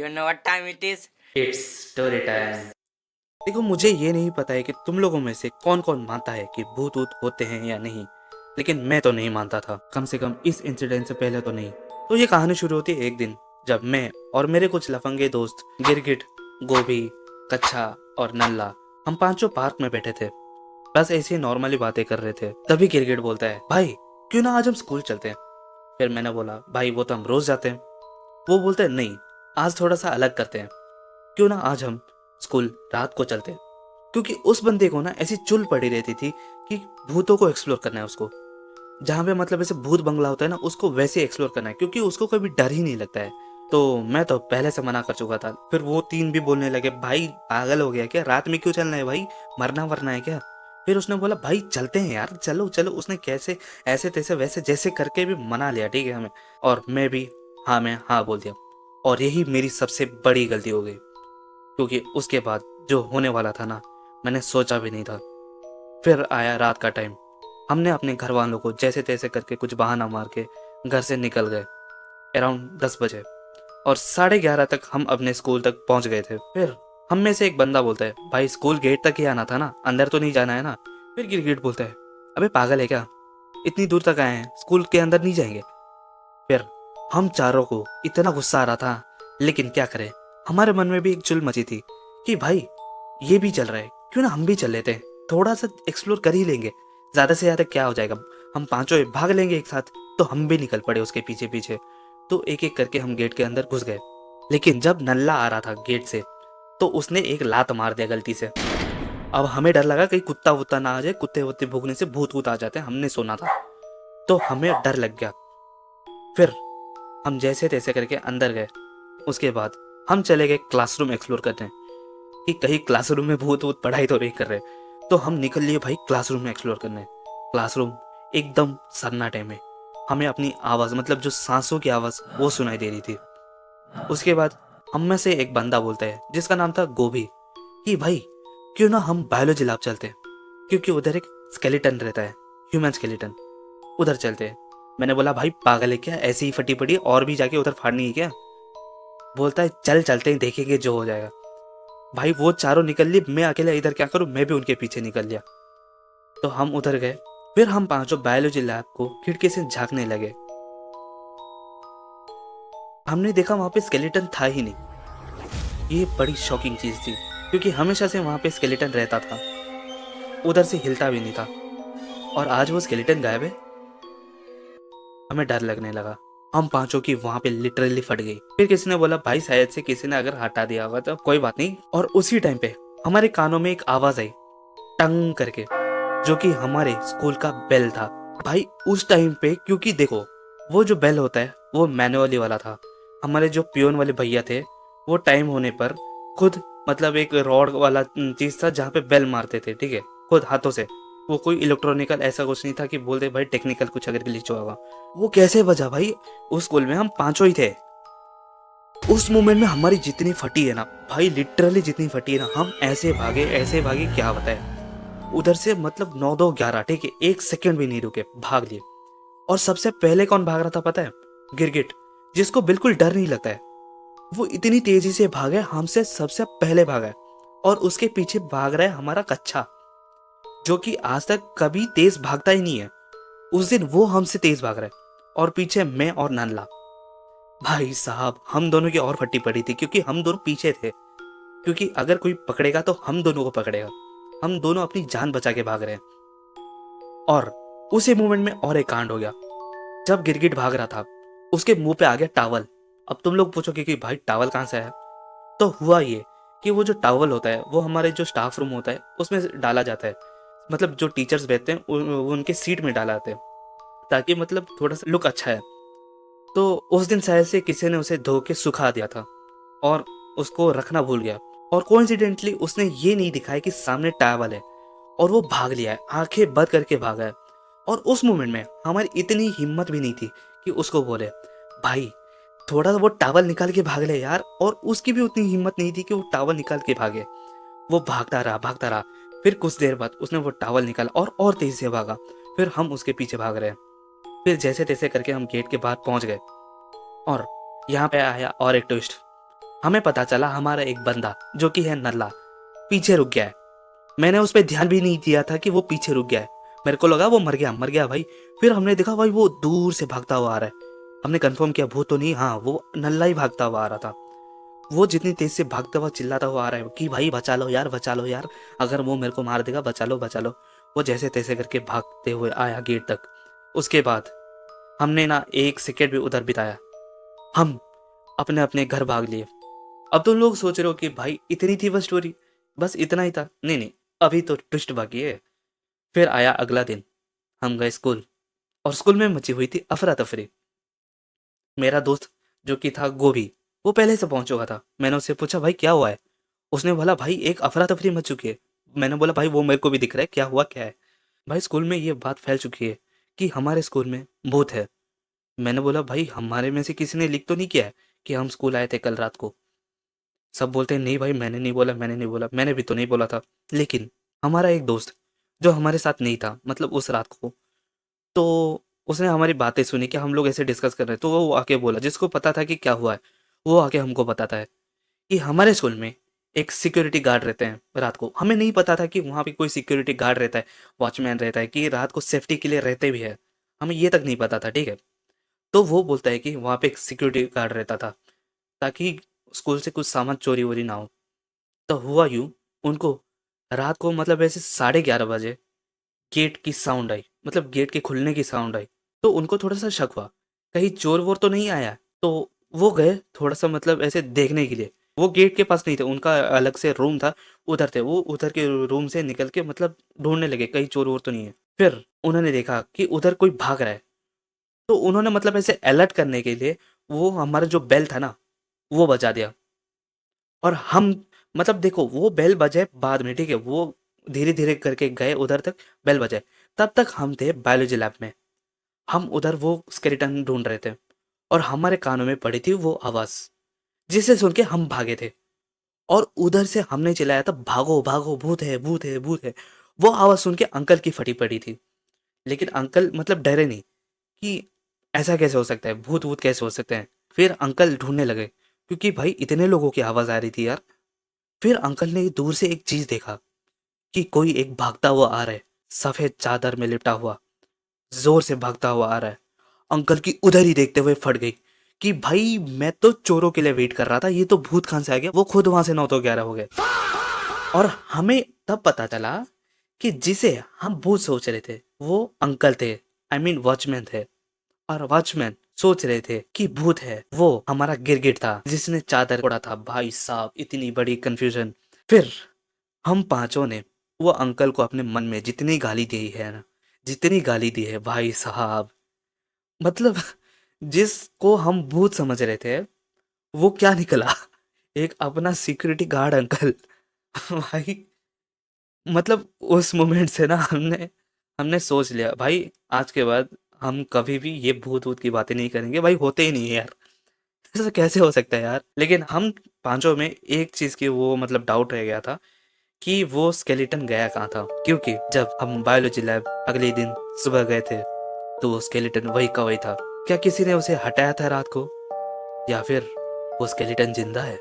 You know what time it is? It's story time. देखो, मुझे ये नहीं पता है कि तुम लोगों में से कौन कौन मानता है कि भूत ऊत होते हैं या नहीं, लेकिन मैं तो नहीं मानता था, कम से कम इस इंसिडेंट से पहले तो नहीं। तो ये कहानी शुरू होती है एक दिन जब मैं और मेरे कुछ लफंगे दोस्त गिरगिट, गोभी, कच्छा और नल्ला, हम पांचों पार्क में बैठे थे। बस ऐसी नॉर्मली बातें कर रहे थे। तभी गिरगिट बोलता है, भाई क्यों ना आज हम स्कूल चलते हैं। फिर मैंने बोला, भाई वो तो हम रोज जाते हैं। वो बोलते हैं, नहीं, आज थोड़ा सा अलग करते हैं, क्यों ना आज हम स्कूल रात को चलते हैं। क्योंकि उस बंदे को ना ऐसी चुल पड़ी रहती थी कि भूतों को एक्सप्लोर करना है उसको, जहाँ पे मतलब ऐसे भूत बंगला होता है ना, उसको वैसे एक्सप्लोर करना है, क्योंकि उसको कभी डर ही नहीं लगता है। तो मैं तो पहले से मना कर चुका था। फिर वो तीन भी बोलने लगे, भाई पागल हो गया क्या, रात में क्यों चलना है भाई, मरना वरना है क्या। फिर उसने बोला, भाई चलते हैं यार, चलो चलो। उसने कैसे ऐसे तैसे वैसे जैसे करके भी मना लिया, ठीक है हमें। और मैं भी हाँ में हाँ बोल दिया। और यही मेरी सबसे बड़ी गलती हो गई, क्योंकि उसके बाद जो होने वाला था ना, मैंने सोचा भी नहीं था। फिर आया रात का टाइम। हमने अपने घर वालों को जैसे तैसे करके कुछ बहाना मार के घर से निकल गए अराउंड 10 बजे। और 11:30 तक हम अपने स्कूल तक पहुंच गए थे। फिर हम में से एक बंदा बोलता है, भाई स्कूल गेट तक ही आना था ना, अंदर तो नहीं जाना है ना। फिर गिरगिट बोलता है, अबे पागल है क्या, इतनी दूर तक आए हैं, स्कूल के अंदर नहीं जाएंगे। फिर हम चारों को इतना गुस्सा आ रहा था, लेकिन क्या करें, हमारे मन में भी एक चुल मची थी कि भाई ये भी चल रहा है, क्यों ना हम भी चल लेते हैं, थोड़ा सा एक्सप्लोर कर ही लेंगे, ज्यादा से ज्यादा क्या हो जाएगा, हम पांचों भाग लेंगे एक साथ। तो हम भी निकल पड़े उसके पीछे पीछे। तो एक एक करके हम गेट के अंदर घुस गए। लेकिन जब नल्ला आ रहा था गेट से, तो उसने एक लात मार दिया गलती से। अब हमें डर लगा कहीं कुत्ता वुत्ता ना आ जाए, कुत्ते वुत्ते भूखने से भूत वूत आ जाते हैं, हमने सुना था। तो हमें डर लग गया। फिर हम जैसे तैसे करके अंदर गए। उसके बाद हम चले गए क्लासरूम एक्सप्लोर करने कि कहीं क्लासरूम में भूत वूत पढ़ाई तो नहीं कर रहे। तो हम निकल लिए भाई क्लासरूम में एक्सप्लोर करने। क्लासरूम एकदम सन्नाटे में, हमें अपनी आवाज़ मतलब जो सांसों की आवाज़ वो सुनाई दे रही थी। उसके बाद हम में से एक बंदा बोलता है जिसका नाम था गोभी कि भाई क्यों ना हम बायोलॉजी लैब चलते हैं, क्योंकि उधर एक स्केलेटन रहता है, ह्यूमन स्केलेटन, उधर चलते हैं। मैंने बोला, भाई पागल है क्या, ऐसी ही फटी पड़ी और भी जाके उधर फाड़नी है क्या। बोलता है, चल चलते हैं, देखेंगे जो हो जाएगा। भाई वो चारों निकल लिए, मैं अकेला इधर क्या करूं, मैं भी उनके पीछे निकल लिया। तो हम उधर गए। फिर हम पांचों बायोलॉजी लैब को खिड़की से झांकने लगे। हमने देखा वहां पे स्केलेटन था ही नहीं। ये बड़ी शॉकिंग चीज थी, क्योंकि हमेशा से वहां पे स्केलेटन रहता था, उधर से हिलता भी नहीं था। और आज वो स्केलेटन गायब है। हमें डर लगने लगा। हम पांचों की वहां पे लिटरली फट गई। फिर किसी ने बोला, भाई शायद से किसी ने अगर हटा दिया होगा, तो कोई बात नहीं। और उसी टाइम पे हमारे कानों में एक आवाज आई, टंग करके, जो कि हमारे स्कूल का बेल था। भाई उस टाइम पे, क्योंकि देखो वो जो बेल होता है वो मैनुअली वाला था। हमारे जो पियोन वाले भैया थे, वो टाइम होने पर खुद मतलब एक रॉड वाला चीज था जहाँ पे बेल मारते थे, ठीक है, खुद हाथों से। वो कोई इलेक्ट्रॉनिकल ऐसा कुछ नहीं था कि बोलते भाई टेक्निकल कुछ अगर ग्लिच होगा। वो कैसे बजा भाई, उस स्कूल में हम पांचों ही थे। उस मोमेंट में हमारी जितनी फटी है ना भाई, लिटरली जितनी फटी है ना, हम ऐसे भागे क्या बताए उधर से, मतलब 9 2 11, ठीक है, एक सेकंड भी नहीं रुके, भाग लिए। और सबसे पहले कौन भाग रहा था पता है, गिरगिट, जिसको बिल्कुल डर नहीं लगता है। वो इतनी तेजी से भागा है, हमसे सबसे पहले भागा है। और उसके पीछे भाग रहा है हमारा कच्छा, जो कि आज तक कभी तेज भागता ही नहीं है। उस दिन वो हमसे तेज भाग रहा है। और पीछे मैं और नन्ला। भाई साहब हम दोनों की और फटी पड़ी थी, क्योंकि हम दोनों पीछे थे। क्योंकि अगर कोई पकड़ेगा तो हम दोनों को पकड़ेगा। हम दोनों अपनी जान बचा के भाग रहे हैं। और उसी मोमेंट में और एक कांड हो गया। जब गिरगिट भाग रहा था, उसके मुंह पे आ गया टावल। अब तुम लोग पूछोगे कि भाई टावल कहाँ से आया। तो हुआ ये कि वो जो टावल होता है वो हमारे जो स्टाफ रूम होता है उसमें डाला जाता है। मतलब जो टीचर्स बैठते हैं वो उनके सीट में डाला जाते हैं, ताकि मतलब थोड़ा सा लुक अच्छा है। तो उस दिन शायद से किसी ने उसे धो के सुखा दिया था और उसको रखना भूल गया। और कोइंसिडेंटली उसने ये नहीं दिखाया कि सामने टावल है, और वो भाग लिया है, आंखें बंद करके भागा है। और उस मोमेंट में हमारी इतनी हिम्मत भी नहीं थी कि उसको बोले, भाई थोड़ा वो टावल निकाल के भाग ले यार। और उसकी भी उतनी हिम्मत नहीं थी कि वो टावल निकाल के भागे। वो भागता रहा भागता रहा। फिर कुछ देर बाद उसने वो टावल निकाला और तेजी से भागा। फिर हम उसके पीछे भाग रहे हैं। फिर जैसे तैसे करके हम गेट के बाहर पहुंच गए। और यहाँ पे आया और एक ट्विस्ट। हमें पता चला हमारा एक बंदा जो कि है नल्ला पीछे रुक गया है। मैंने उस पर ध्यान भी नहीं दिया था कि वो पीछे रुक गया है। मेरे को लगा वो मर गया भाई। फिर हमने देखा भाई वो दूर से भागता हुआ आ रहा है। हमने कंफर्म किया भूत तो नहीं, हाँ वो नल्ला ही भागता हुआ आ रहा था। वो जितनी तेज से भागता हुआ चिल्लाता हुआ आ रहा है कि भाई बचा लो यार, बचा लो यार, अगर वो मेरे को मार देगा, बचा लो बचा लो। वो जैसे तैसे करके भागते हुए आया गेट तक। उसके बाद हमने ना एक सेकेंड भी उधर बिताया, हम अपने अपने घर भाग लिए। अब तुम लोग सोच रहे हो कि भाई इतनी थी बस स्टोरी, बस इतना ही था। नहीं नहीं, अभी तो ट्विस्ट बाकी है। फिर आया अगला दिन, हम गए स्कूल और स्कूल में मची हुई थी अफरा तफरी। मेरा दोस्त जो कि था गोभी, वो पहले से पहुंच चुका था। मैंने उससे पूछा भाई क्या हुआ है। उसने बोला भाई एक अफरा तफरी मच चुकी है। मैंने बोला भाई वो मेरे को भी दिख रहा है, क्या हुआ क्या है। भाई स्कूल में ये बात फैल चुकी है कि हमारे स्कूल में भूत है। मैंने बोला भाई हमारे में से किसी ने लिख तो नहीं किया है कि हम स्कूल आए थे कल रात को। सब बोलते हैं नहीं भाई मैंने नहीं बोला, मैंने नहीं बोला, मैंने भी तो नहीं बोला था। लेकिन हमारा एक दोस्त जो हमारे साथ नहीं था मतलब उस रात को, तो उसने हमारी बातें सुनी कि हम लोग ऐसे डिस्कस कर रहे हैं, तो वो आके बोला, जिसको पता था कि क्या हुआ है वो आके हमको बताता है कि हमारे स्कूल में एक सिक्योरिटी गार्ड रहते हैं रात को। हमें नहीं पता था कि वहाँ पे कोई सिक्योरिटी गार्ड रहता है, वॉचमैन रहता है, कि रात को सेफ्टी के लिए रहते भी है। हमें ये तक नहीं पता था, ठीक है। तो वो बोलता है कि वहाँ पे एक सिक्योरिटी गार्ड रहता था ताकि स्कूल से कुछ सामान चोरी वोरी ना हो। तो हुआ यूं, उनको रात को मतलब ऐसे 11:30 बजे गेट की साउंड आई, मतलब गेट के खुलने की साउंड आई। तो उनको थोड़ा सा शक हुआ कहीं चोर वोर तो नहीं आया। तो वो गए थोड़ा सा मतलब ऐसे देखने के लिए। वो गेट के पास नहीं थे, उनका अलग से रूम था, उधर थे। वो उधर के रूम से निकल के मतलब ढूंढने लगे कहीं चोर वोर तो नहीं है। फिर उन्होंने देखा कि उधर कोई भाग रहा है। तो उन्होंने मतलब ऐसे अलर्ट करने के लिए वो हमारा जो बेल था ना वो बजा दिया। और हम मतलब देखो वो बेल बजे बाद में, ठीक है, वो धीरे धीरे करके गए उधर तक, बेल बजे। तब तक हम थे बायोलॉजी लैब में। हम उधर वो स्केलेटन ढूंढ रहे थे और हमारे कानों में पड़ी थी वो आवाज, जिसे सुन के हम भागे थे। और उधर से हमने चिल्लाया था भागो भागो, भूत है भूत है भूत है। वो आवाज सुन के अंकल की फटी पड़ी थी। लेकिन अंकल मतलब डरे नहीं कि ऐसा कैसे हो सकता है, भूत भूत कैसे हो सकते हैं। फिर अंकल ढूंढने लगे क्योंकि भाई इतने लोगों की आवाज आ रही थी यार। फिर अंकल ने दूर से एक चीज देखा कि कोई एक भागता हुआ आ रहा है, सफेद चादर में लिपटा हुआ, जोर से भागता हुआ आ रहा है। अंकल की उधर ही देखते हुए फट गई कि भाई मैं तो चोरों के लिए वेट कर रहा था, ये तो भूत खान से आ गया। वो खुद वहां से 9 तो 11 हो गए। और हमें तब पता चला कि जिसे हम भूत सोच रहे थे वो अंकल थे, आई मीन वॉचमैन थे। और वॉचमैन सोच रहे थे कि भूत है वो हमारा गिरगिट था जिसने चादर ओढ़ा था। भाई साहब इतनी बड़ी कंफ्यूजन। फिर हम पांचों ने वो अंकल को अपने मन में जितनी गाली दी है ना, जितनी गाली दी है भाई साहब, मतलब जिसको हम भूत समझ रहे थे वो क्या निकला, एक अपना सिक्योरिटी गार्ड अंकल। भाई मतलब उस मोमेंट से ना हमने हमने सोच लिया भाई आज के बाद हम कभी भी ये भूत वूत की बातें नहीं करेंगे। भाई होते ही नहीं है यार, ऐसा कैसे हो सकता है यार। लेकिन हम पांचों में एक चीज की वो मतलब डाउट रह गया था कि वो स्केलेटन गया कहाँ था। क्योंकि जब हम बायोलॉजी लैब अगले दिन सुबह गए थे तो वो स्केलेटन वही का वही था। क्या किसी ने उसे हटाया था रात को, या फिर वो स्केलेटन जिंदा है?